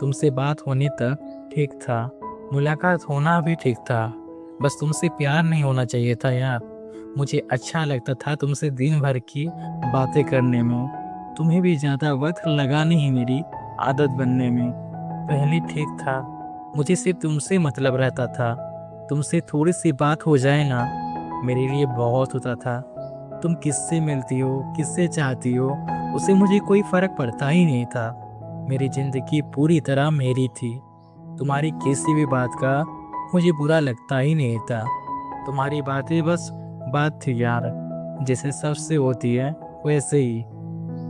तुमसे बात होने तक ठीक था, मुलाकात होना भी ठीक था, बस तुमसे प्यार नहीं होना चाहिए था यार। मुझे अच्छा लगता था तुमसे दिन भर की बातें करने में, तुम्हें भी ज़्यादा वक्त लगा नहीं मेरी आदत बनने में। पहले ठीक था, मुझे सिर्फ तुमसे मतलब रहता था, तुमसे थोड़ी सी बात हो जाए ना मेरे लिए बहुत होता था। तुम किससे मिलती हो, किससे चाहती हो, उसे मुझे कोई फ़र्क पड़ता ही नहीं था। मेरी ज़िंदगी पूरी तरह मेरी थी, तुम्हारी किसी भी बात का मुझे बुरा लगता ही नहीं था। तुम्हारी बातें बस बात थी यार, जैसे सबसे होती है वैसे ही।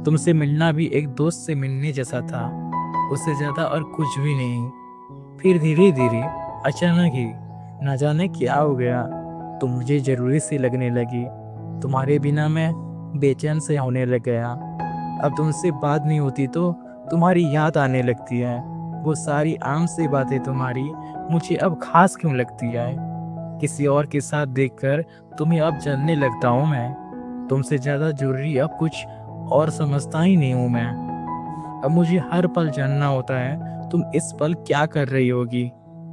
तुमसे मिलना भी एक दोस्त से मिलने जैसा था, उससे ज़्यादा और कुछ भी नहीं। फिर धीरे धीरे अचानक ही ना जाने क्या हो गया, तुम मुझे ज़रूरी सी लगने लगी। तुम्हारे बिना मैं बेचैन से होने लग गया। अब तुमसे बात नहीं होती तो तुम्हारी याद आने लगती है। वो सारी आम सी बातें तुम्हारी मुझे अब खास क्यों लगती है। किसी और के साथ देखकर तुम्हें अब जानने लगता हूँ मैं। तुमसे ज़्यादा ज़रूरी अब कुछ और समझता ही नहीं हूँ मैं। अब मुझे हर पल जानना होता है तुम इस पल क्या कर रही होगी।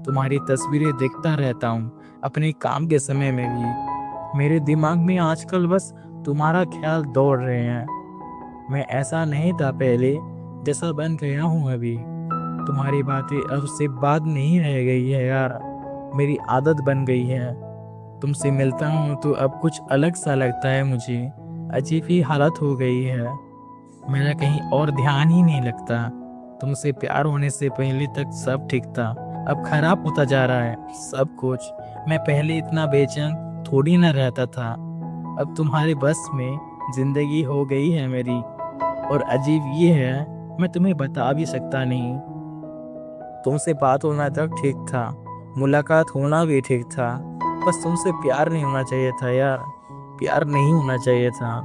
तुम्हारी तस्वीरें देखता रहता हूँ अपने काम के समय में भी। मेरे दिमाग में आजकल बस तुम्हारा ख्याल दौड़ रहे हैं। मैं ऐसा नहीं था पहले, जैसा बन गया हूँ अभी। तुम्हारी बातें अब से बात नहीं रह गई है यार, मेरी आदत बन गई है। तुमसे मिलता हूँ तो अब कुछ अलग सा लगता है मुझे, अजीब ही हालत हो गई है। मेरा कहीं और ध्यान ही नहीं लगता। तुमसे प्यार होने से पहले तक सब ठीक था, अब खराब होता जा रहा है सब कुछ। मैं पहले इतना बेचैन थोड़ी ना रहता था, अब तुम्हारे बस में जिंदगी हो गई है मेरी। और अजीब ये है, मैं तुम्हें बता भी सकता नहीं। तुमसे बात होना तक ठीक था, मुलाकात होना भी ठीक था, बस तुमसे प्यार नहीं होना चाहिए था यार, प्यार नहीं होना चाहिए था।